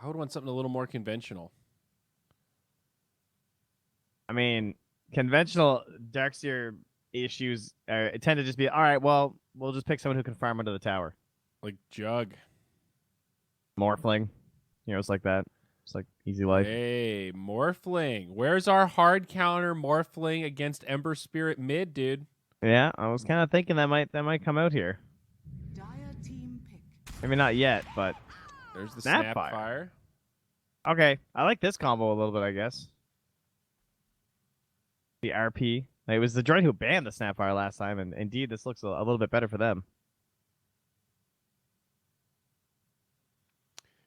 I would want something a little more conventional. I mean, conventional Darkseer issues tend to just be, all right, well, we'll just pick someone who can farm under the tower. Like Jug. Morphling, heroes like that. It's like easy life. Hey, Morphling. Where's our hard counter Morphling against Ember Spirit mid, dude? Yeah, I was kind of thinking that might come out here. Maybe not yet, but There's the Snapfire. Snapfire. Okay, I like this combo a little bit, I guess. The RP. It was the droid who banned the Snapfire last time, and indeed, this looks a little bit better for them.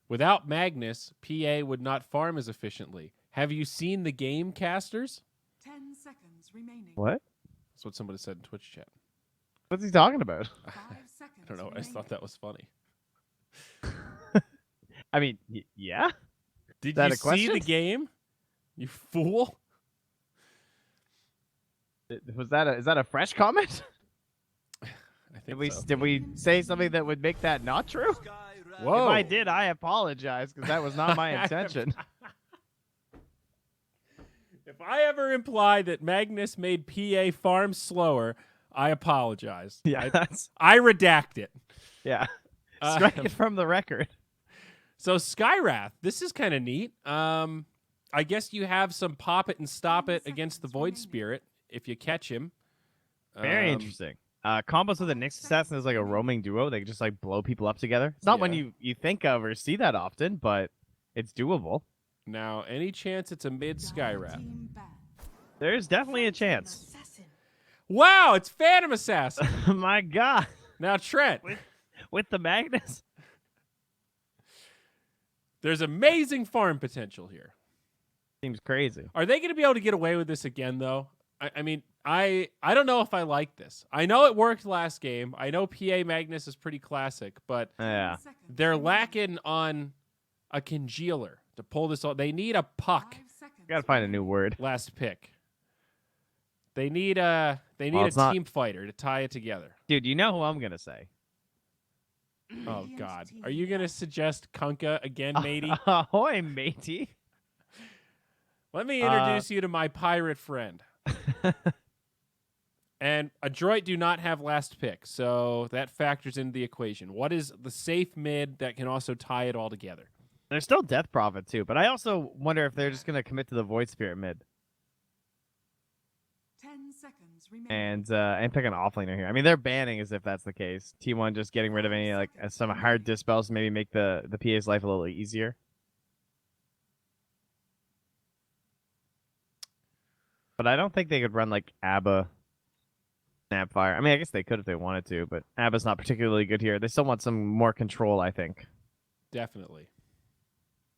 Without Magnus, PA would not farm as efficiently. Have you seen the game casters? 10 seconds remaining. What? That's what somebody said in Twitch chat. What's he talking about? 5 seconds. I don't know. I just thought that was funny. I mean, yeah. Did that you a see question? the game? You fool. Is that a fresh comment? I think so. Did we say something that would make that not true? Whoa. If I did, I apologize because that was not my intention. If I ever imply that Magnus made PA farm slower, I apologize. Yeah, I redact it. Yeah. Strike it from the record. So Skywrath, this is kind of neat. I guess you have some pop it and stop it against the Void Spirit if you catch him. Very interesting. Combos with a Nyx Assassin is like a roaming duo. They can just like blow people up together. It's not one you think of or see that often, but it's doable. Now, any chance it's a mid Skywrath? There's definitely a chance. Wow, it's Phantom Assassin. My God. Now, Trent. With the Magnus? There's amazing farm potential here. Seems crazy. Are they going to be able to get away with this again, though? I mean, I don't know if I like this. I know it worked last game. I know PA Magnus is pretty classic, but Yeah. they're lacking on a congealer to pull this off. They need a puck. Gotta find a new word. Last pick. They need a team fighter to tie it together. Dude, you know who I'm gonna say? Oh God, are you gonna suggest Kunkka again, matey? Ahoy, matey. Let me introduce you to my pirate friend. And Adroit do not have last pick, so that factors into the equation. What is the safe mid that can also tie it all together? There's still Death Prophet too, but I also wonder if they're just gonna commit to the Void Spirit mid 10 seconds remaining. and pick an offlaner here. I mean, they're banning as if that's the case. T1 just getting rid of any like some hard dispels to maybe make the PA's life a little easier. But I don't think they could run like ABBA Snapfire. I mean, I guess they could if they wanted to, but ABBA's not particularly good here. They still want some more control, I think. Definitely.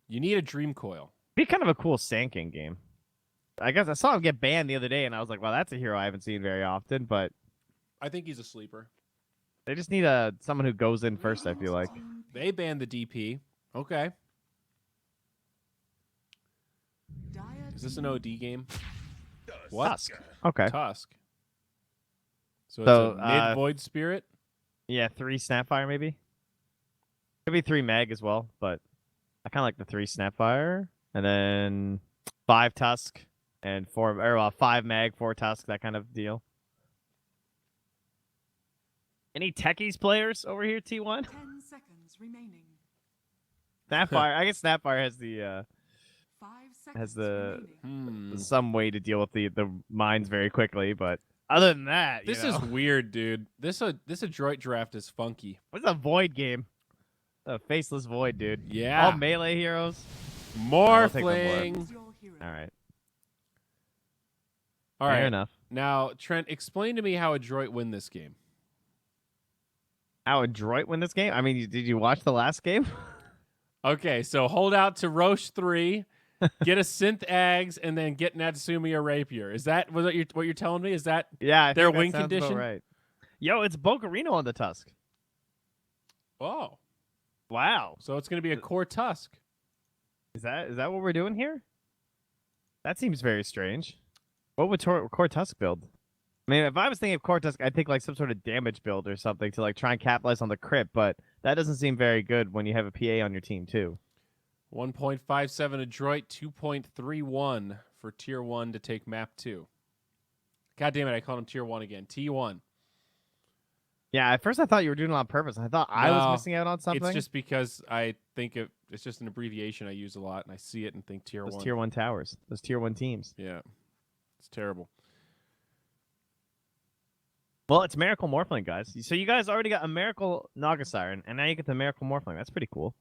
You need a Dream Coil. Be kind of a cool Sand King game. I guess I saw him get banned the other day, and I was like, well, that's a hero I haven't seen very often, but I think he's a sleeper. they just need someone who goes in first, I feel like. They banned the DP. Okay. Is this an OD game? What? Tusk. Okay. Tusk. So it's So, a mid-Void Spirit? Yeah, 3 Snapfire maybe. Could be 3 Mag as well, but I kind of like the 3 Snapfire. And then 5 Tusk and 5 Mag, 4 Tusk, that kind of deal. Any Techies players over here, T1? 10 seconds remaining. Snapfire. I guess Snapfire has the 5 seconds remaining. some way to deal with the mines very quickly, but other than that, This is weird, dude. This Adroit draft is funky. what's a Void game? A faceless Void, dude. Yeah. All melee heroes. I'll take the Morphling. Choose your hero. All right. All Fair right. enough. Now, Trent, explain to me how Adroit win this game. How Adroit win this game? I mean, did you watch the last game? Okay, so hold out to Roche 3, get a Synth Ags, and then get Natsumi a Rapier. Is that what you're telling me? Is that Yeah, I their think that win sounds about condition? right. Yo, it's Bocarino on the Tusk. Oh, Wow. so it's going to be a core Tusk. Is that what we're doing here? That seems very strange. What would Core Tusk build? I mean, if I was thinking of Core Tusk, I'd think like some sort of damage build or something to like try and capitalize on the crit, but that doesn't seem very good when you have a PA on your team too. 1.57 Adroit, 2.31 for Tier 1 to take Map 2. God damn it, I called him Tier 1 again. T1. Yeah, at first I thought you were doing it on purpose. I thought I was No, missing out on something. It's just because I think it's just an abbreviation I use a lot, and I see it and think Tier 1. Those Tier 1 towers. Those Tier 1 teams. Yeah. It's terrible. Well, it's Miracle Morphling, guys. So you guys already got a Miracle Naga Siren, and now you get the Miracle Morphling. That's pretty cool.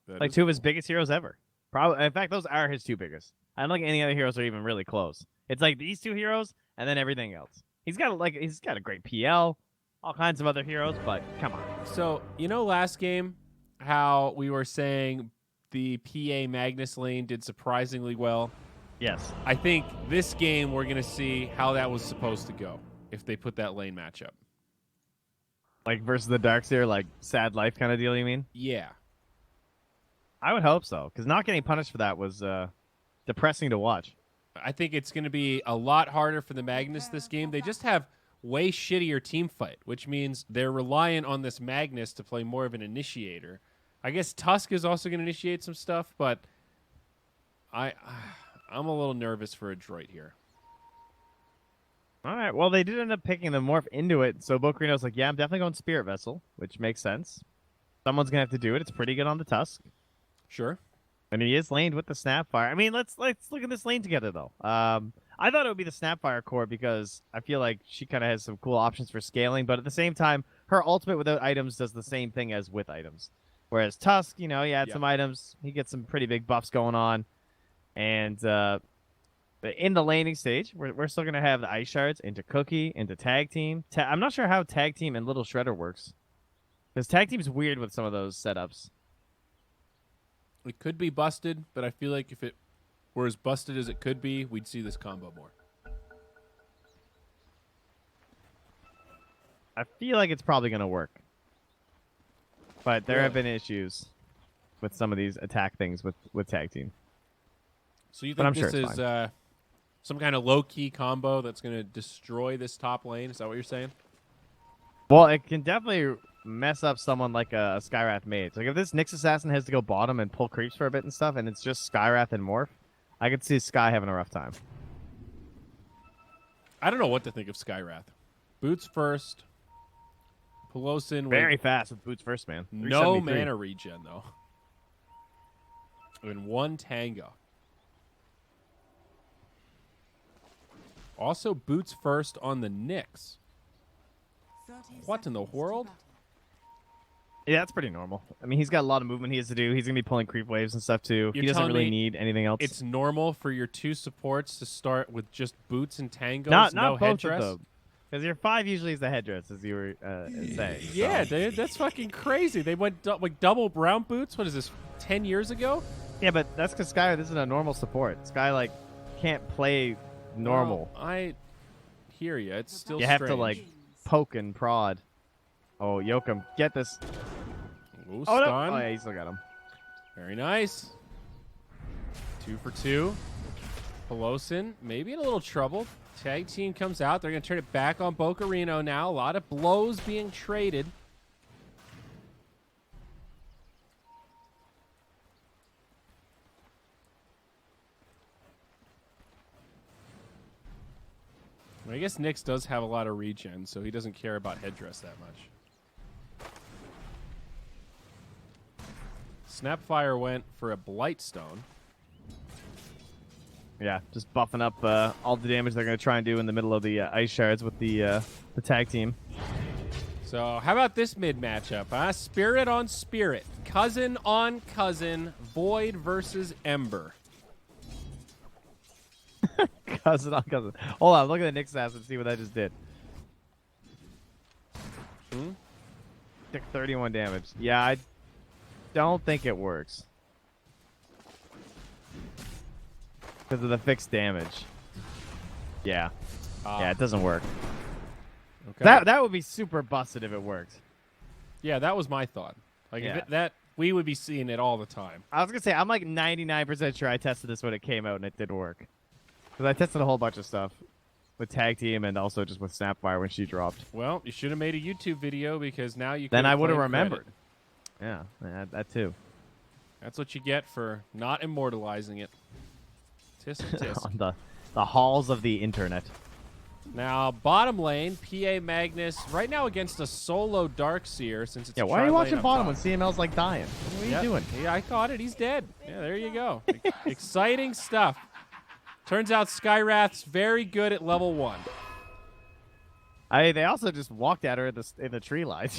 That Like is two of his biggest heroes ever. Probably. In fact, those are his two biggest. I don't think any other heroes are even really close. It's like these two heroes and then everything else. He's got a great PL, all kinds of other heroes, but come on. So, last game, how we were saying the PA Magnus lane did surprisingly well? Yes. I think this game we're going to see how that was supposed to go if they put that lane matchup. Like versus the Darkseer, like sad life kind of deal, you mean? Yeah. I would hope so, because not getting punished for that was depressing to watch. I think it's going to be a lot harder for the Magnus this game. They just have way shittier team fight, which means they're reliant on this Magnus to play more of an initiator. I guess Tusk is also going to initiate some stuff, but I'm a little nervous for Adroit here. All right, well, they did end up picking the morph into it, so Bocarino's like, yeah, I'm definitely going Spirit Vessel, which makes sense. Someone's going to have to do it. It's pretty good on the Tusk. Sure. And he is laned with the Snapfire. I mean, let's look at this lane together, though. I thought it would be the Snapfire core because I feel like she kind of has some cool options for scaling, but at the same time, her ultimate without items does the same thing as with items. Whereas Tusk, you add some items, he gets some pretty big buffs going on. And in the laning stage, we're still going to have the Ice Shards into Cookie, into Tag Team. I'm not sure how Tag Team and Little Shredder works. Because Tag Team's weird with some of those setups. It could be busted, but I feel like if it were as busted as it could be, we'd see this combo more. I feel like it's probably going to work. But there have been issues with some of these attack things with Tag Team. So you But I'm think sure this it's is some kind of low-key combo that's going to destroy this top lane? Is that what you're saying? Well, it can definitely mess up someone like a Skywrath mage. Like if this Nyx Assassin has to go bottom and pull creeps for a bit and stuff, and it's just Skywrath and Morph, I could see Sky having a rough time. I don't know what to think of Skywrath. Boots first. Pelosin Very with fast with boots first, man. no 373. mana regen, though. And one Tango. Also, boots first on the Nyx. What in the world? Yeah, that's pretty normal. I mean, he's got a lot of movement he has to do. He's going to be pulling creep waves and stuff, too. You're He doesn't telling really me need anything else. It's normal for your two supports to start with just boots and tangos, not no both headdress? of them. Because your 5 usually is the headdress, as you were saying. Yeah, so. dude, that's fucking crazy. They went like double brown boots. What is this, 10 years ago? Yeah, but that's because Sky isn't a normal support. Sky, can't play normal. Well, I hear you. It's still You have to, strange. poke and prod. Oh, Yoakum, get this. Ooh, Oh, no. stun. Oh, yeah, he still got him. Very nice. 2 for 2. Pelosin maybe in a little trouble. Tag team comes out. They're going to turn it back on Bocarino now. A lot of blows being traded. I guess Nyx does have a lot of regen, so he doesn't care about headdress that much. Snapfire went for a Blightstone. Yeah, just buffing up all the damage they're going to try and do in the middle of the Ice Shards with the tag team. So how about this mid matchup? Huh? Spirit on Spirit. Cousin on Cousin. Void versus Ember. Cousin on cousin. Hold on, look at the Nyx Assassin and see what I just did. Took 31 damage. Yeah, I don't think it works. Because of the fixed damage. Yeah. Yeah, it doesn't work. Okay. That would be super busted if it worked. Yeah, that was my thought. Like Yeah. if that we would be seeing it all the time. I was going to say, I'm 99% sure I tested this when it came out and it did work. Because I tested a whole bunch of stuff with Tag Team and also just with Snapfire when she dropped. Well, you should have made a YouTube video because now you Then could I would have claimed remembered. credit. Yeah, that too. That's what you get for not immortalizing it. Tisk tisk. On the halls of the internet. Now, bottom lane, PA Magnus right now against a solo Darkseer since it's Yeah, a why are you tri-lane watching up bottom top. when CML's like dying? What are you doing? Yeah, I caught it. He's dead. Yeah, there you go. Exciting stuff. Turns out Skywrath's very good at level 1. They also just walked at her in the tree line.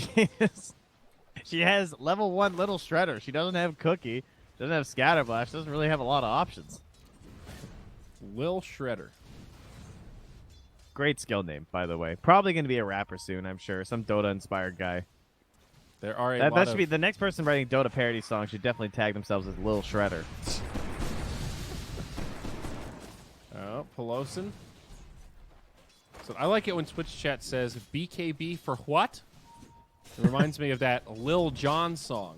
She has level 1 Little Shredder. She doesn't have Cookie. Doesn't have Scatterblast. Doesn't really have a lot of options. Lil Shredder. Great skill name, by the way. Probably going to be a rapper soon, I'm sure. Some Dota-inspired guy. There are That should be the next person writing Dota parody songs should definitely tag themselves as Lil Shredder. Oh, Pelosin. So I like it when Twitch chat says BKB for what? It reminds me of that Lil Jon song.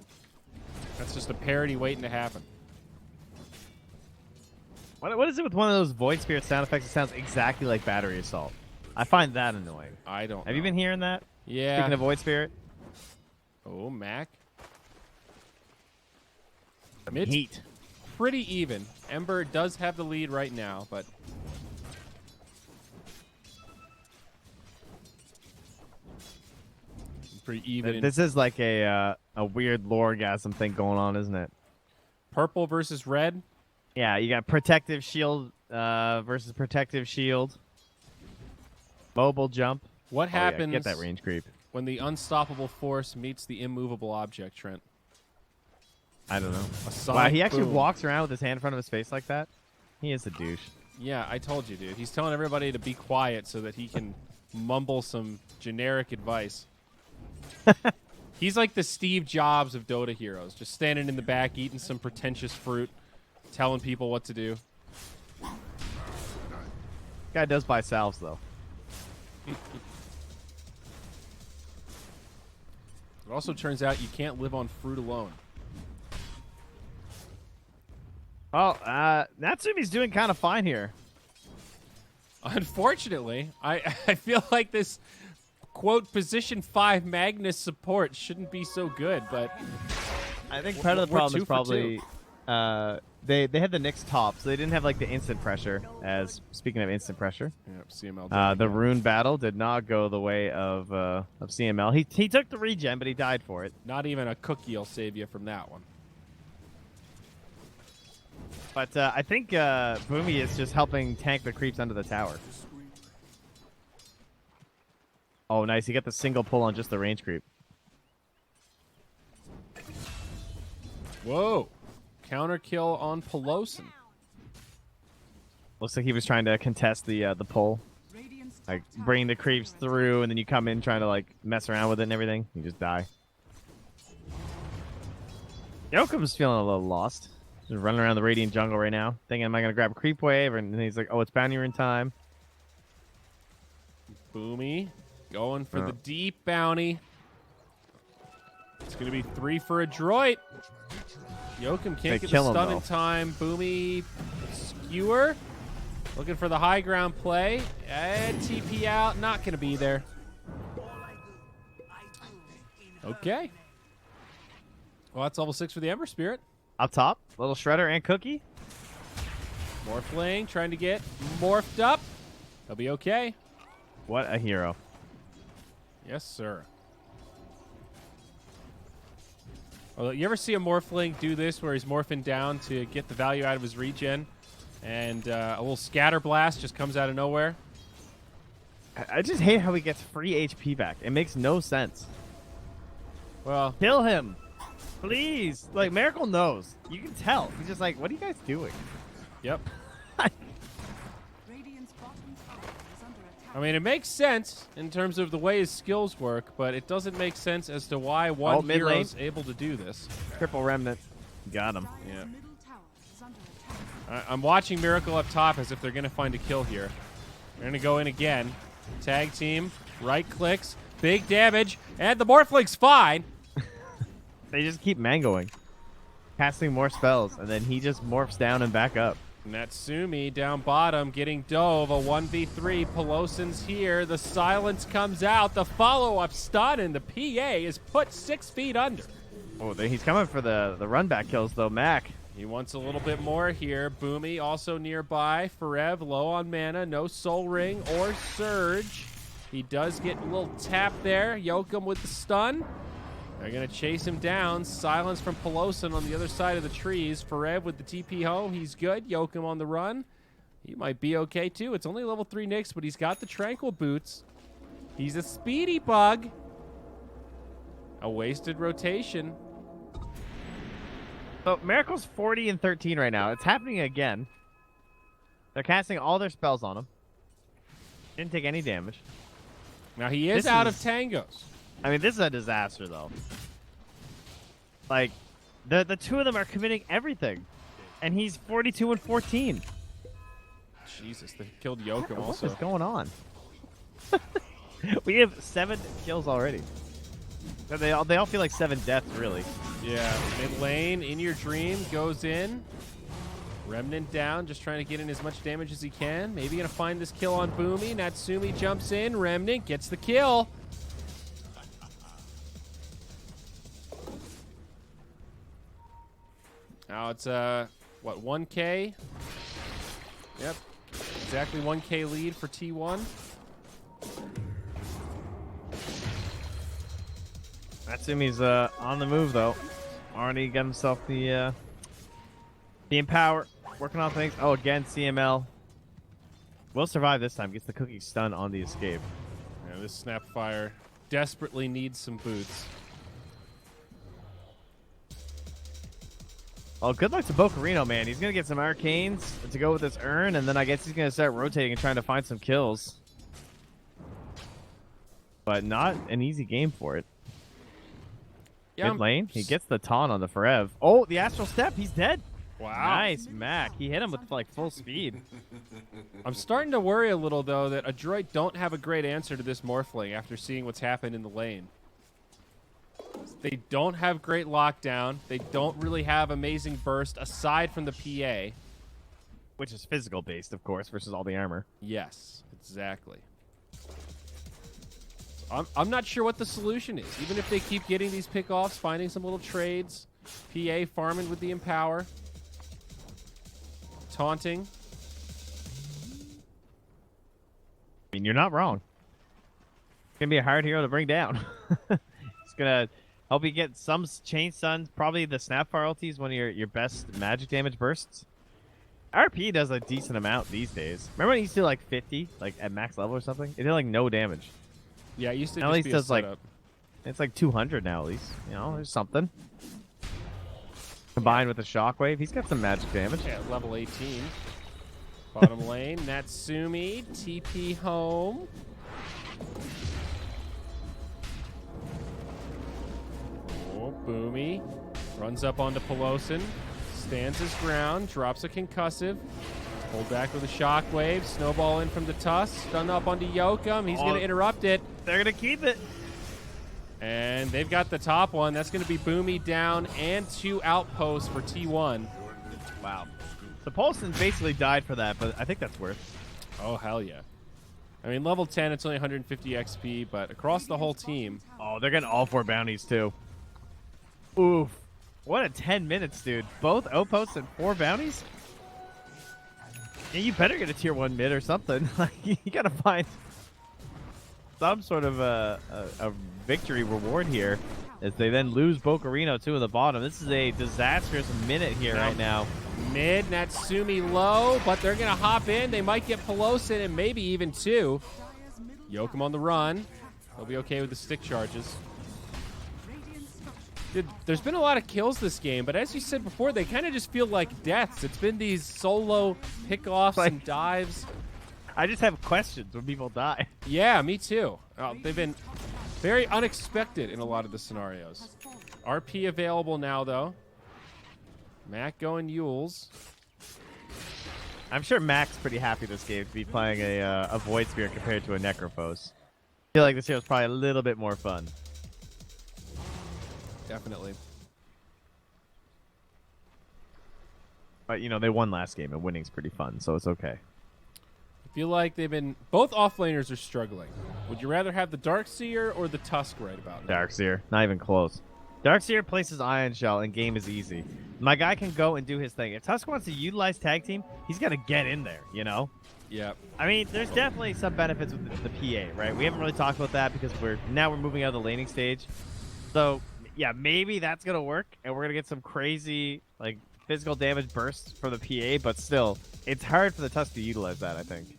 That's just a parody waiting to happen. What is it with one of those Void Spirit sound effects that sounds exactly like Battery Assault? I find that annoying. I don't know. Have you been hearing that? Yeah. Speaking of Void Spirit? Oh, Mac. Heat. Pretty even. Ember does have the lead right now, but pretty even. This is like a weird loregasm thing going on, isn't it? Purple versus red. Yeah, you got protective shield versus protective shield. Mobile jump. What happens get that range creep. when the unstoppable force meets the immovable object, Trent? I don't know. A Wow, sonic he actually boom. walks around with his hand in front of his face like that? He is a douche. Yeah, I told you, dude. He's telling everybody to be quiet so that he can mumble some generic advice. He's like the Steve Jobs of Dota heroes, just standing in the back eating some pretentious fruit, telling people what to do. Guy does buy salves, though. It also turns out you can't live on fruit alone. Well, Natsumi's doing kind of fine here. Unfortunately, I feel like this, quote, position 5 Magnus support shouldn't be so good, but I think part of the we're problem 2 is for probably they had the Nyx top, so they didn't have like the instant pressure. As speaking of instant pressure, yeah, CML. the rune battle did not go the way of CML. He took the regen, but he died for it. Not even a cookie will save you from that one. But I think Boomy is just helping tank the creeps under the tower. Oh, nice. He got the single pull on just the range creep. Whoa. Counter kill on Pelosin. Looks like he was trying to contest the pull. Radiant's Like, top tower bring the is creeps under through, and then you come in trying to, like, mess around with it and everything. You just die. Yokum's feeling a little lost. Just running around the Radiant jungle right now, thinking, am I going to grab a creep wave? And then he's like, oh, it's bounty rune time. Boomy going for the deep bounty. It's going to be 3 for Adroit. Yokum They can't get the kill him, stun in though. time. Boomy skewer. Looking for the high ground play. And TP out. Not going to be there. Okay. Well, that's level 6 for the Ember Spirit. Up top, little Shredder and Cookie. Morphling trying to get morphed up. He'll be okay. What a hero. Yes, sir. Well, you ever see a Morphling do this where he's morphing down to get the value out of his regen and a little scatter blast just comes out of nowhere? I just hate how he gets free HP back. It makes no sense. Well, Kill him. Please. Like, Miracle knows. You can tell. He's just like, what are you guys doing? yep. Radiant's bottom tower is under attack. I mean, it makes sense in terms of the way his skills work, but it doesn't make sense as to why one mid lane. hero's able to do this. Triple Remnant. Got him. Dire's Yeah. middle tower is under attack. I'm watching Miracle up top as if they're going to find a kill here. They're going to go in again. Tag team, right clicks, big damage, and the Morphling's fine. They just keep mangoing. Casting more spells, and then he just morphs down and back up. Natsumi down bottom getting dove. A 1v3. Pelosin's here. The silence comes out. The follow-up stun, and the PA is put 6 feet under. Oh, he's coming for the run back kills though, Mac. He wants a little bit more here. Boomy also nearby. Forev low on mana. No Soul Ring or Surge. He does get a little tap there. Yokum with the stun. They're going to chase him down. Silence from Pelosin on the other side of the trees. Forev with the TP home. He's good. Yokum on the run. He might be okay too. It's only level 3 Nyx, but he's got the Tranquil Boots. He's a speedy bug. A wasted rotation. So Miracle's 40 and 13 right now. It's happening again. They're casting all their spells on him. Didn't take any damage. Now he is out of tangos. I mean, this is a disaster though. Like, the two of them are committing everything, and he's 42 and 14. Jesus, they killed Yokum also. What is going on? We have 7 kills already. They all feel like 7 deaths, really. Yeah, mid lane, in your dream, goes in. Remnant down, just trying to get in as much damage as he can. Maybe gonna find this kill on Boomy. Natsumi jumps in. Remnant gets the kill. Now it's what, 1K? Yep, exactly 1K lead for T1. Natsumi's on the move though. Already got himself the Empower. Working on things. Oh, again, CML. Will survive this time. Gets the cookie stun on the escape. Yeah, this Snapfire desperately needs some boots. Oh, good luck to Bocarino, man. He's going to get some arcanes to go with this urn, and then I guess he's going to start rotating and trying to find some kills. But not an easy game for it. Yeah, Mid lane. He gets the taunt on the Forev. Oh, the Astral Step. He's dead. Wow. Nice, Mac. He hit him with, like, full speed. I'm starting to worry a little, though, that Adroit don't have a great answer to this Morphling after seeing what's happened in the lane. They don't have great lockdown. They don't really have amazing burst aside from the PA. Which is physical-based, of course, versus all the armor. Yes, exactly. So I'm not sure what the solution is. Even if they keep getting these pickoffs, finding some little trades, PA farming with the Empower, taunting. I mean, you're not wrong. It's going to be a hard hero to bring down. It's going to help you get some chain stuns. Probably the Snapfire ulti is one of your best magic damage bursts. RP does a decent amount these days. Remember when he used to do like 50, like at max level or something? It did like no damage. Yeah, it used to Now just at be least a does like setup. it's like 200 now at least. You know, there's something. Combined with the shockwave, he's got some magic damage. Yeah, level 18. Bottom lane, Natsumi, TP home. Oh, Boomy. Runs up onto Pelosin. Stands his ground, drops a concussive. Hold back with a shockwave. Snowball in from the Tusk. Stun up onto Yokum. He's going to interrupt it. They're going to keep it. And they've got the top one. That's going to be Boomy down and 2 outposts for T1. Wow. The Paulson basically died for that, but I think that's worth. Oh, hell yeah. I mean, level 10, it's only 150 XP, but across the whole team. Oh, they're getting all 4 bounties, too. Oof. What a 10 minutes, dude. Both outposts and 4 bounties? Yeah, you better get a tier 1 mid or something. Like, you gotta find some sort of a victory reward here as they then lose Bocarino, too, at the bottom. This is a disastrous minute here right now. Mid, Natsumi low, but they're going to hop in. They might get Pelosin and maybe even 2. Yokum on the run. They'll be okay with the stick charges. Dude, there's been a lot of kills this game, but as you said before, they kind of just feel like deaths. It's been these solo pickoffs and dives. I just have questions when people die. Yeah, me too. They've been very unexpected in a lot of the scenarios. RP available now, though. Mac going Yules. I'm sure Mac's pretty happy this game to be playing a Void Spirit compared to a Necrophos. I feel like this hero's probably a little bit more fun. Definitely. But, you know, they won last game, and winning's pretty fun, so it's okay. I feel like they've been... Both offlaners are struggling. Would you rather have the Darkseer or the Tusk right about now? Darkseer, not even close. Darkseer places Ion Shell and game is easy. My guy can go and do his thing. If Tusk wants to utilize tag team, he's got to get in there, you know? Yep. I mean, there's definitely some benefits with the PA, right? We haven't really talked about that because we're moving out of the laning stage. So, yeah, maybe that's going to work, and we're going to get some crazy, like, physical damage bursts from the PA, but still, it's hard for the Tusk to utilize that, I think.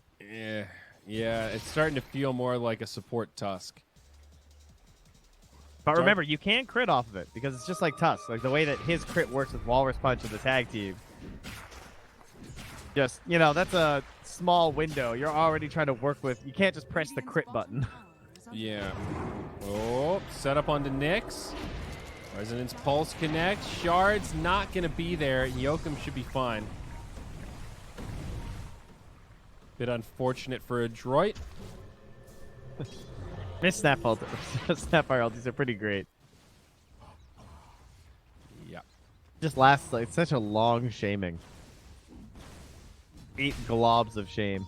Yeah, it's starting to feel more like a support Tusk. But remember, you can crit off of it because it's just like Tusk. Like the way that his crit works with Walrus Punch and the tag team. Just, you know, that's a small window. You're already trying to work with. You can't just press the crit button. Yeah. Oh, set up onto Nyx. Resonance Pulse connects. Shard's not going to be there. Yoakum should be fine. Bit unfortunate for Adroit. Miss Snapfire ultis are pretty great. Yeah. Just lasts like such a long shaming. 8 globs of shame.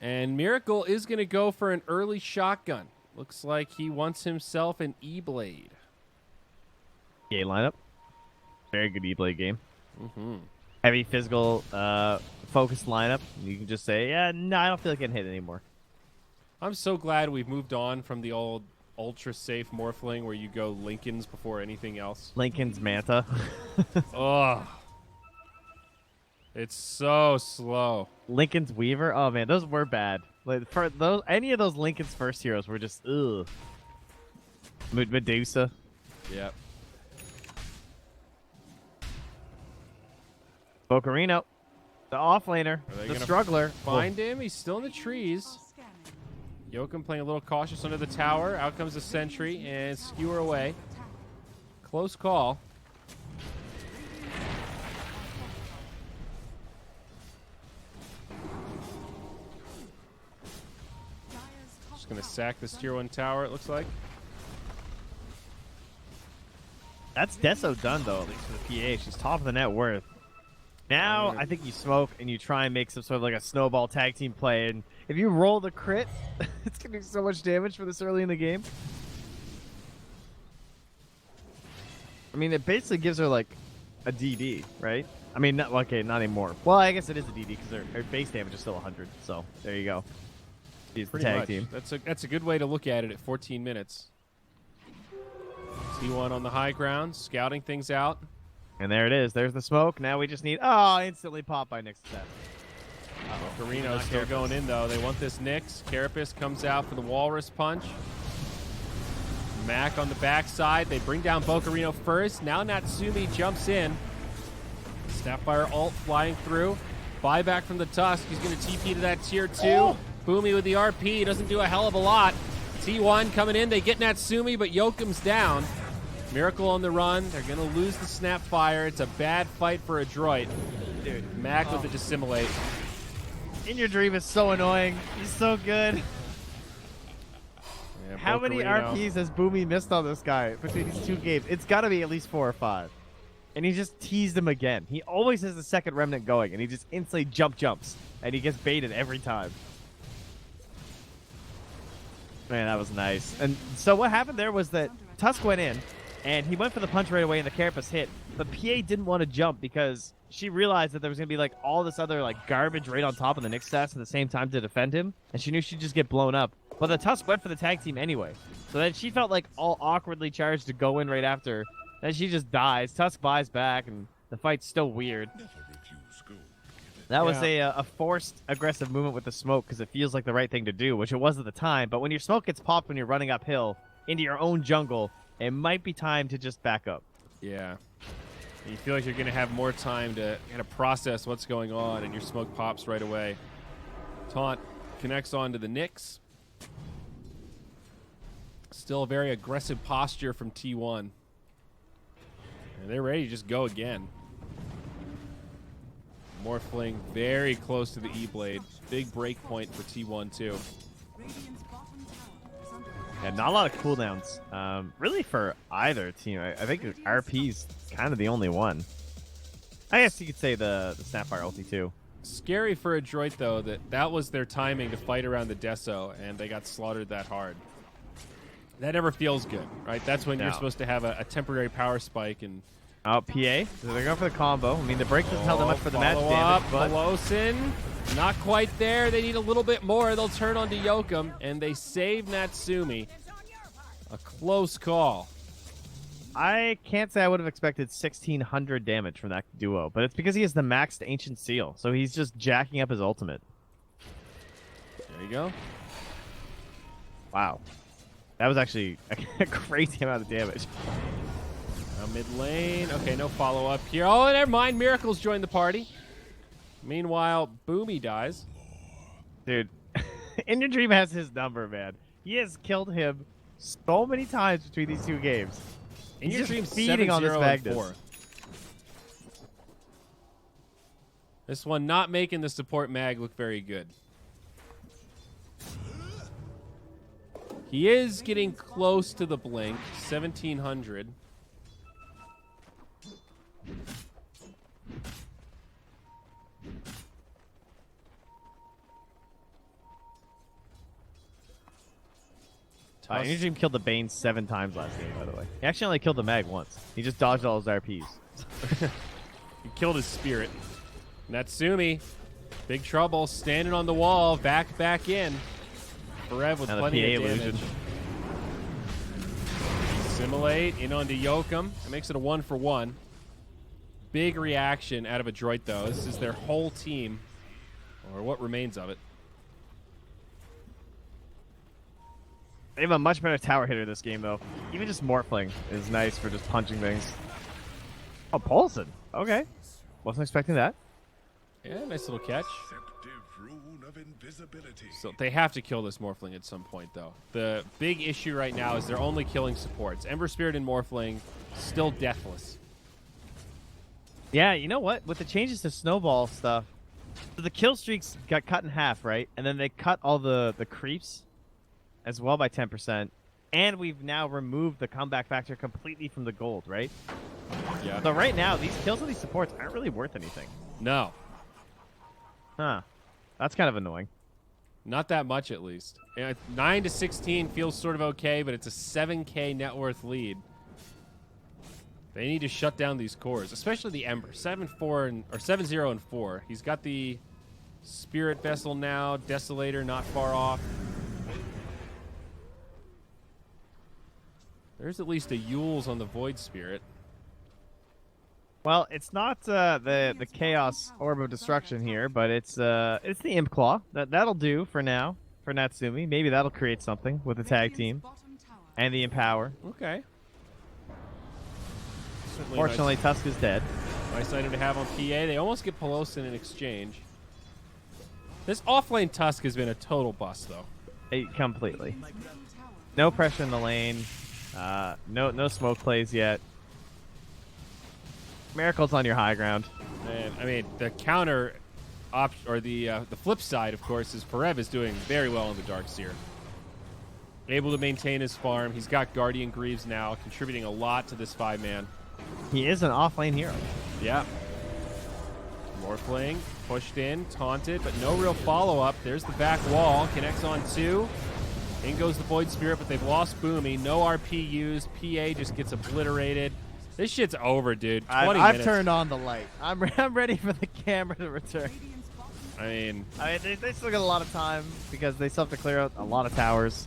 And Miracle is going to go for an early shotgun. Looks like he wants himself an E-Blade. EA lineup. Very good E-Blade game. Mm-hmm. Heavy physical focused lineup. You can just say, yeah, no, I don't feel like getting hit anymore. I'm so glad we've moved on from the old ultra-safe Morphling where you go Lincolns before anything else. Lincoln's Manta. Ugh. It's so slow. Lincoln's Weaver. Oh man, those were bad. Like for those, any of those Lincoln's first heroes were just ugh. Medusa. Yep. Bocarino, the offlaner, they the gonna struggler. Find him. He's still in the trees. Scanning. Yoakum playing a little cautious under the tower. Out comes the sentry and skewer away. Close call. Just going to sack this tier 1 tower, it looks like. That's Deso done though, at least for the PA. She's top of the net worth. Now I think you smoke and you try and make some sort of like a snowball tag team play, and if you roll the crit, it's gonna do so much damage for this early in the game. I mean, it basically gives her like a DD, right? I mean, not anymore. Well, I guess it is a DD because her base damage is still 100. So there you go. She's the Pretty tag much. team. That's a good way to look at it at 14 minutes. T1 on the high ground, scouting things out. And there it is. There's the smoke. Now we just need... Oh, instantly pop by Nyx set. Carino's still going in, though. They want this Nyx. Carapace comes out for the Walrus Punch. Mac on the backside. They bring down Bocarino first. Now Natsumi jumps in. Snapfire ult flying through. Buyback from the Tusk. He's going to TP to that tier 2. Oh. Boomy with the RP. Doesn't do a hell of a lot. T1 coming in. They get Natsumi, but Yoakum's down. Miracle on the run. They're going to lose the Snapfire. It's a bad fight for Adroit. Dude, Mac with the Dissimulate. In Your Dream is so annoying. He's so good. Yeah, How many Bocarino. RPs has Boomy missed on this guy between these 2 games? It's got to be at least 4 or 5. And he just teased him again. He always has the second remnant going, and he just instantly jumps. And he gets baited every time. Man, that was nice. And so what happened there was that Tusk went in, and he went for the punch right away, and the Carapace hit. But PA didn't want to jump because she realized that there was going to be like all this other like garbage right on top of the Nyx stats at the same time to defend him, and she knew she'd just get blown up. But the Tusk went for the tag team anyway. So then she felt like all awkwardly charged to go in right after. Then she just dies. Tusk buys back, and the fight's still weird. That was a forced aggressive movement with the smoke because it feels like the right thing to do, which it was at the time. But when your smoke gets popped when you're running uphill into your own jungle, it might be time to just back up. Yeah. You feel like you're going to have more time to kind of process what's going on, and your smoke pops right away. Taunt connects onto the Nyx. Still a very aggressive posture from T1. And they're ready to just go again. Morphling very close to the E-Blade. Big break point for T1 too. Radiant's bottom tower is under attack. And not a lot of cooldowns, really for either team. I think RP's kind of the only one. I guess you could say the Snapfire ulti too. Scary for Adroit though that was their timing to fight around the Deso, and they got slaughtered that hard. That never feels good, right? That's when you're No. supposed to have a temporary power spike and Oh, PA. So they're going for the combo. I mean, the break doesn't tell them much for the match follow damage, up, but Pelosin, not quite there. They need a little bit more. They'll turn on to Yokum, and they save Natsumi. A close call. I can't say I would have expected 1,600 damage from that duo, but it's because he has the maxed Ancient Seal, so he's just jacking up his ultimate. There you go. Wow. That was actually a crazy amount of damage. Now mid lane. Okay, no follow-up here. Oh, never mind. Miracles joined the party. Meanwhile, Boomy dies. Dude, In Your Dream has his number, man. He has killed him so many times between these two games. In He's Your just Dream feeding on this 7-0 and Magnus. 4. This one not making the support mag look very good. He is getting close to the blink. 1,700. In Your Dream killed the Bane 7 times last game, by the way. He actually only killed the Mag once. He just dodged all his RPs. He killed his spirit. Natsumi, big trouble, standing on the wall, back in. Forev with Now the plenty of PA damage. illusion. Assimilate in onto Yokum. It makes it a 1-for-1. Big reaction out of Adroit, though. This is their whole team, or what remains of it. They have a much better tower hitter this game, though. Even just Morphling is nice for just punching things. Oh, Paulson. Okay. Wasn't expecting that. Yeah, nice little catch. Deceptive rune of invisibility. So they have to kill this Morphling at some point, though. The big issue right now is they're only killing supports. Ember Spirit and Morphling, still deathless. Yeah, you know what? With the changes to Snowball stuff, so the kill streaks got cut in half, right? And then they cut all the creeps as well by 10%. And we've now removed the comeback factor completely from the gold, right? Yeah. So right now, these kills of these supports aren't really worth anything. No, Huh. That's kind of annoying. not that much at least. 9 to 16 feels sort of okay, but it's a 7K net worth lead. They need to shut down these cores, especially the Ember. 7-4 and or 7-0 and 4. He's got the Spirit Vessel now. Desolator not far off. There's at least a Yules on the Void Spirit. Well, it's not the Chaos Orb of Destruction here, but it's the Imp Claw. That'll do for now for Natsumi. Maybe that'll create something with the tag team Bottom tower and the Empower. Okay. Certainly Fortunately, Tusk is dead. nice item to have on PA. They almost get Pelosin in exchange. This offlane Tusk has been a total bust, though. Completely. tower. No pressure in the lane. No smoke plays yet. Miracle's on your high ground. And I mean, the counter or the flip side, of course, is Perev is doing very well in the Darkseer. Able to maintain his farm. He's got Guardian Greaves now, contributing a lot to this 5-man. He is an off-lane hero. Yeah. Morphling pushed in, taunted, but no real follow-up. There's the back wall. Connects on 2. In goes the Void Spirit, but they've lost Boomy. No RP used. PA just gets obliterated. This shit's over, dude. 20 I've minutes. turned on the light. I'm ready for the camera to return. Radiant's bottom I mean, They still got a lot of time because they still have to clear out a lot of towers.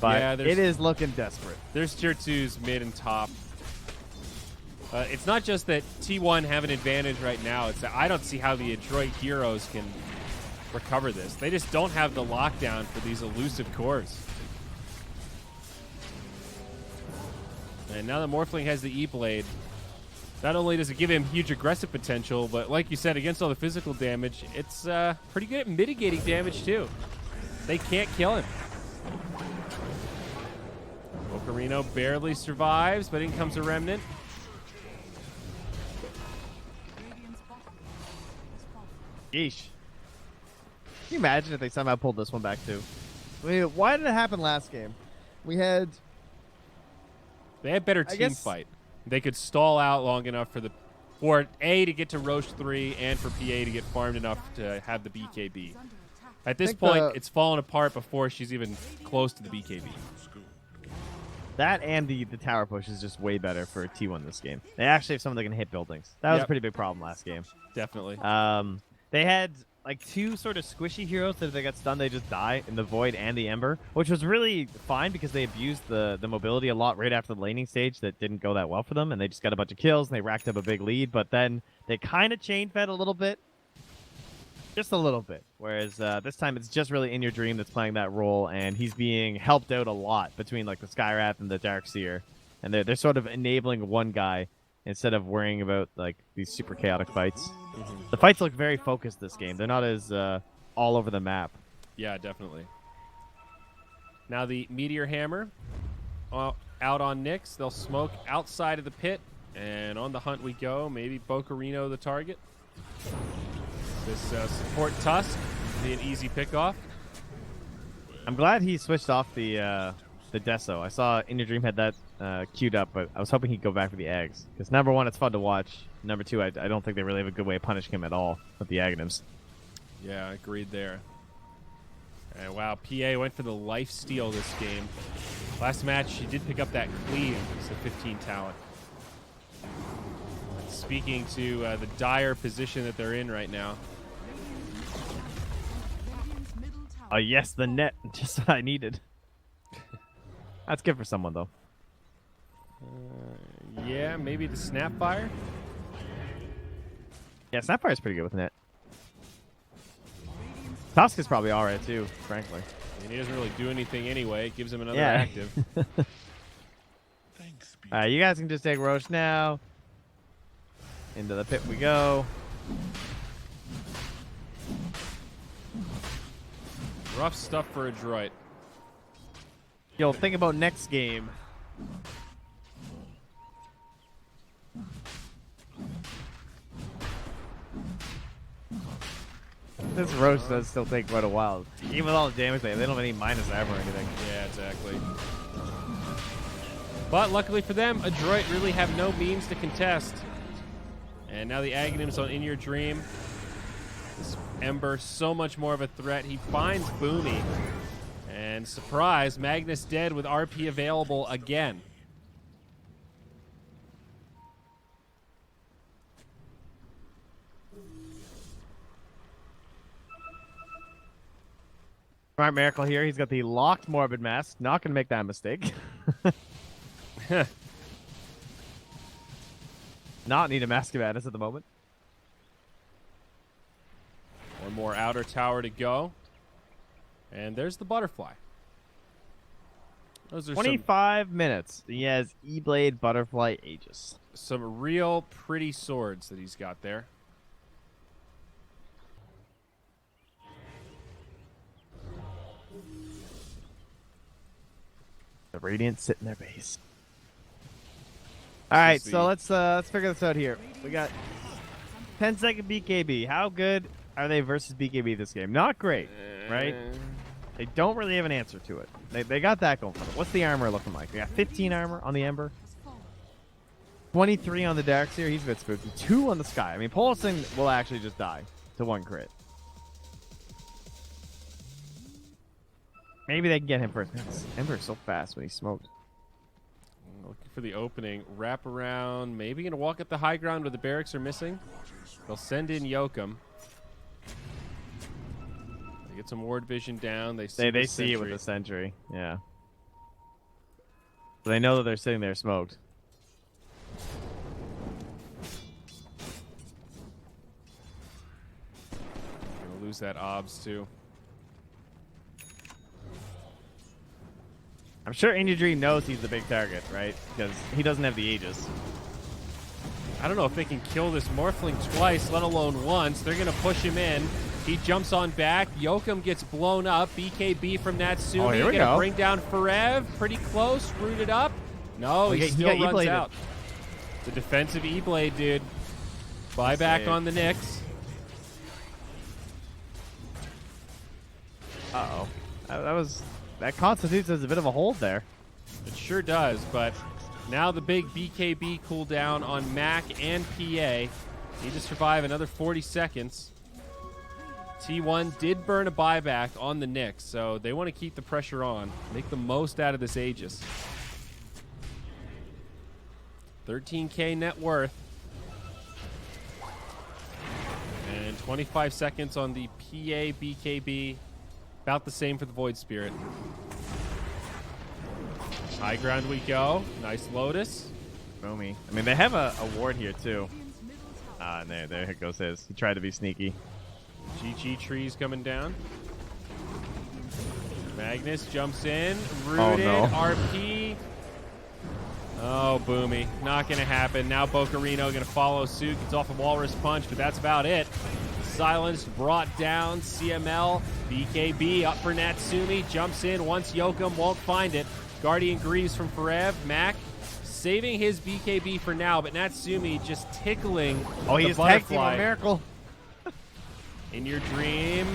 But Yeah, there's- it is looking desperate. there's tier 2s mid and top. It's not just that T1 have an advantage right now. It's that I don't see how the Adroit heroes can recover this. They just don't have the lockdown for these elusive cores. And now that Morphling has the E-Blade, not only does it give him huge aggressive potential, but like you said, against all the physical damage, it's pretty good at mitigating damage too. They can't kill him. Ocarino barely survives, but in comes a Remnant. Radiant's bottom is falling. Yeesh. Can you imagine if they somehow pulled this one back too? I mean, why did it happen last game? We had They had better I team guess- fight. They could stall out long enough for A to get to Roche 3 and for PA to get farmed enough to have the BKB. Is under attack. At this think point, the- it's fallen apart before she's even close to the BKB. That and the tower push is just way better for T1 this game. They actually have someone that can hit buildings. That was a Yep. pretty big problem last game. Definitely. They had like two sort of squishy heroes that if they got stunned, they just die in the Void and the Ember, which was really fine because they abused the mobility a lot right after the laning stage that didn't go that well for them, and they just got a bunch of kills and they racked up a big lead, but then they kind of chain fed a little bit. Just a little bit. Whereas this time it's just really In Your Dream that's playing that role, and he's being helped out a lot between like the Skywrath and the Darkseer, and they're sort of enabling one guy instead of worrying about like these super chaotic fights. The fights look very focused this game. They're not as all over the map. Yeah, definitely. Now the Meteor Hammer out on Nyx. They'll smoke outside of the pit, and on the hunt we go. Maybe Bocarino the target. This support Tusk be an easy pickoff. I'm glad he switched off the Deso. I saw In Your Dream had that queued up, but I was hoping he'd go back for the Ags. Because number one, it's fun to watch. Number two, I don't think they really have a good way of punishing him at all with the Aghanims. Yeah, agreed there. And wow, PA went for the life steal this game. Last match, he did pick up that cleave. It's a 15 talent. Speaking to the dire position that they're in right now. Radiant's middle tower. Yes, the net. Just what I needed. That's good for someone, though. Yeah, maybe the Snapfire. Yeah, Snapfire's pretty good with net. Tusk is probably alright, too, frankly. And he doesn't really do anything anyway. It gives him another Yeah. active. Thanks, BTS. Alright, you guys can just take Roche now. Into the pit we go. Rough stuff for Adroit. Yo, think about next game. This Roche does still take quite a while. Even with all the damage they don't have any minus armor or anything. Yeah, exactly. But luckily for them, Adroit really have no means to contest. And now the Aghanims on In Your Dream. This Ember, so much more of a threat. He finds Boomy. And surprise, Magnus dead with RP available again. Smart Miracle here. He's got the locked Morbid Mask. Not going to make that mistake. Not need a Mask of Madness at the moment. One more outer tower to go. And there's the butterfly. Those are 25 minutes. He has E-Blade, Butterfly, Aegis. some real pretty swords that he's got there. The Radiant sit in their base. All right, so let's figure this out here. We got 10-second BKB. How good are they versus BKB this game? Not great, right? They don't really have an answer to it. They got that going for them. What's the armor looking like? We got 15 armor on the Ember, 23 on the Darkseer. He's a bit spooky. 2 on the Sky. I mean, Polson will actually just die to 1 crit. Maybe they can get him first. Man, this Ember is so fast when he's smoked. Looking for the opening. Wrap around. Maybe going to walk up the high ground where the barracks are missing. They'll send in Yokum. They get some ward vision down. They see, They see it with the sentry. Yeah. So they know that they're sitting there smoked. Gonna lose that obs too. I'm sure In Your Dream knows he's the big target, right? Because he doesn't have the Aegis. I don't know if they can kill this Morphling twice, let alone once. They're going to push him in. He jumps on back. Yokum gets blown up. BKB from Natsumi. Oh, here we Gonna go. bring down Forev. Pretty close. Rooted up. No, he he still got runs E-bladed. out. It's a defensive E-Blade, dude. Buyback Save. on the Nyx. Uh-oh. That constitutes as a bit of a hold there. It sure does, but now the big BKB cooldown on Mac and PA. Need to survive another 40 seconds. T1 did burn a buyback on the Nyx, so they want to keep the pressure on. Make the most out of this Aegis. 13K net worth. And 25 seconds on the PA BKB. About the same for the Void Spirit. High ground we go. Nice Lotus. Romy. I mean, they have a ward here, too. Radiant's middle tower And there goes his. He tried to be sneaky. GG trees coming down. Magnus jumps in. Rooted. Oh, no. RP. Oh, Boomy. Not going to happen. Now Bocarino going to follow suit. Gets off a Walrus Punch, but that's about it. Silenced, brought down. CML. BKB up for Natsumi. Jumps in. Once Yokum won't find it. Guardian Greaves from Forev. Mac saving his BKB for now, but Natsumi just tickling Oh, the he is tag team butterfly. on Miracle. In your dream.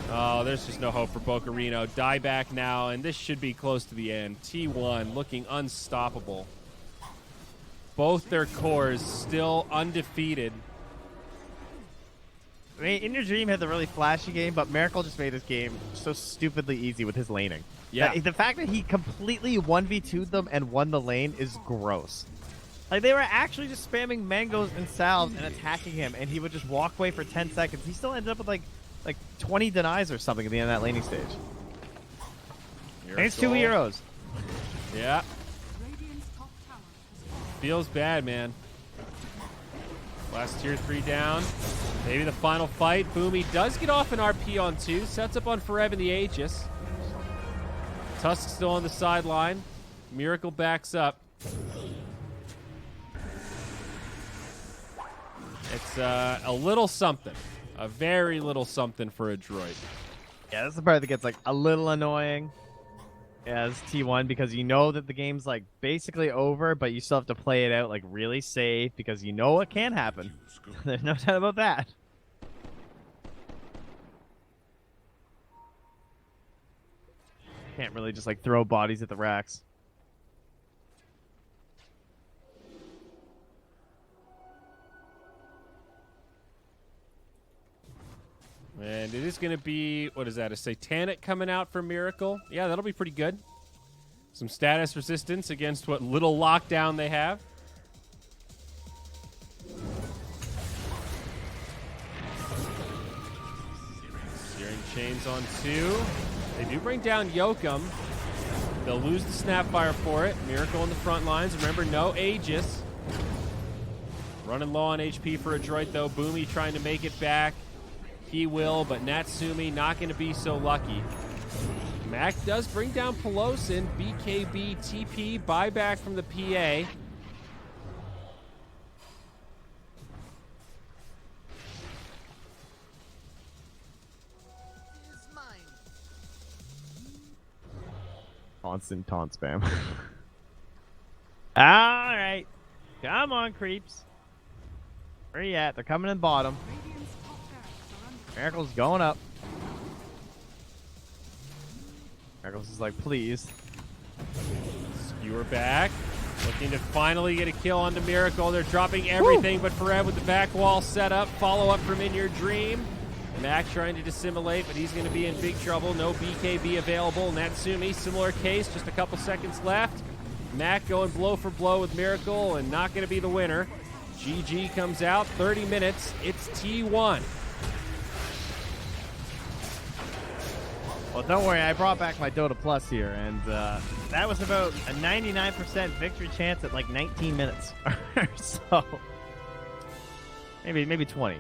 Oh, there's just no hope for Bocarino. Die back now, and this should be close to the end. T1 looking unstoppable. Both their cores still undefeated. I mean, In Your Dream had the really flashy game, but Miracle just made his game so stupidly easy with his laning. Yeah. The fact that he completely 1v2'd them and won the lane is gross. Like, they were actually just spamming mangoes and salves and attacking him, and he would just walk away for 10 seconds. He still ended up with, like 20 denies or something at the end of that laning stage. And it's 2 heroes. Yeah. Radiant's top tower has fallen. Feels bad, man. Last tier 3 down. Maybe the final fight. Boomy does get off an RP on 2. Sets up on Forev in the Aegis. Tusk still on the sideline. Miracle backs up. It's a little something. A very little something for Adroit. Yeah, that's the part that gets, like, a little annoying as T1 because you know that the game's, like, basically over, but you still have to play it out, like, really safe because you know what can happen. There's no doubt about that. Can't really just, like, throw bodies at the racks. And it is going to be, what is that, a Satanic coming out for Miracle? Yeah, that'll be pretty good. Some status resistance against what little lockdown they have. Searing Chains on 2. They do bring down Yokum. They'll lose the Snapfire for it. Miracle in the front lines. Remember, no Aegis. Running low on HP for Adroit, though. Boomy trying to make it back. He will, but Natsumi not going to be so lucky. Mac does bring down Pelosin. BKB, TP, buyback from the PA. Constant taunt spam. Alright. Come on, creeps. Where you at? They're coming in bottom. Radiant's top barracks are under Miracle's going up. Miracle's is like, please. Skewer back. Looking to finally get a kill onto Miracle. They're dropping everything but Forev with the back wall set up. Follow up from In Your Dream. Mac trying to dissimulate, but he's going to be in big trouble. No BKB available. Natsumi, similar case, just a couple seconds left. Mac going blow for blow with Miracle and not going to be the winner. GG comes out, 30 minutes. It's T1. Well, don't worry, I brought back my Dota Plus here, and that was about a 99% victory chance at like 19 minutes. So maybe 20.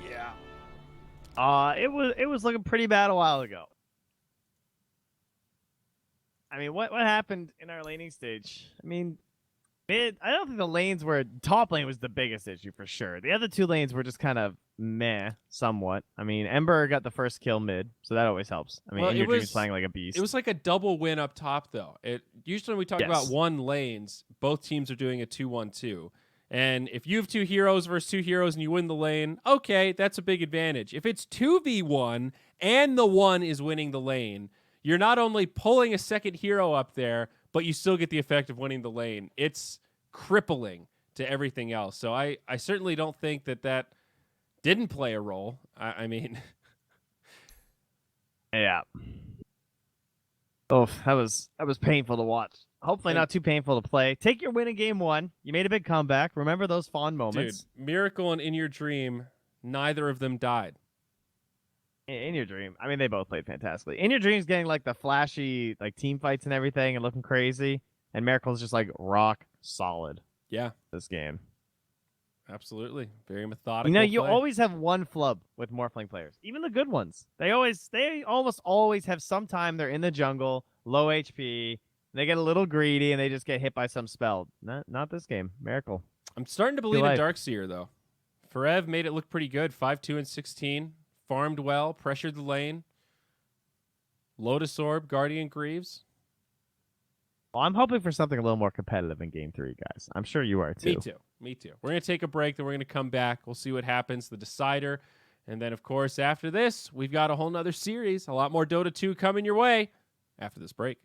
Yeah. It was looking pretty bad a while ago. I mean, what happened in our laning stage? I mean, I don't think the lanes were top lane was the biggest issue for sure. The other two lanes were just kind of meh, somewhat. I mean, Ember got the first kill mid, so that always helps. I mean, Well, In Your Dream's playing like a beast. It was like a double win up top, though. Usually when we talk about one lanes, both teams are doing a 2-1-2. And if you have 2 heroes versus 2 heroes and you win the lane, okay, that's a big advantage. If it's 2v1 and the one is winning the lane, you're not only pulling a second hero up there, but you still get the effect of winning the lane. It's crippling to everything else. So I certainly don't think that didn't play a role. I mean... Yeah. Oh, that was painful to watch. Hopefully And- not too painful to play. Take your win in game 1. You made a big comeback. Remember those fond Dude, moments. Miracle and In Your Dream, neither of them died. In your dream. I mean, they both played fantastically. In your dream's getting like the flashy like team fights and everything and looking crazy. And Miracle's just like rock solid Yeah, this game. absolutely. Very methodical. You know, you play. always have one flub with Morphling players. Even the good ones. They almost always have some time they're in the jungle, low HP. They get a little greedy and they just get hit by some spell. Not this game. Miracle. I'm starting to believe in life. Darkseer, though. Forev made it look pretty good. 5-2 and 16. Farmed well. Pressured the lane. Lotus Orb, Guardian Greaves. Well, I'm hoping for something a little more competitive in game 3, guys. I'm sure you are too. Me too. Me too. We're going to take a break, then we're going to come back. We'll see what happens, the decider. And then, of course, after this, we've got a whole nother series. A lot more Dota 2 coming your way after this break.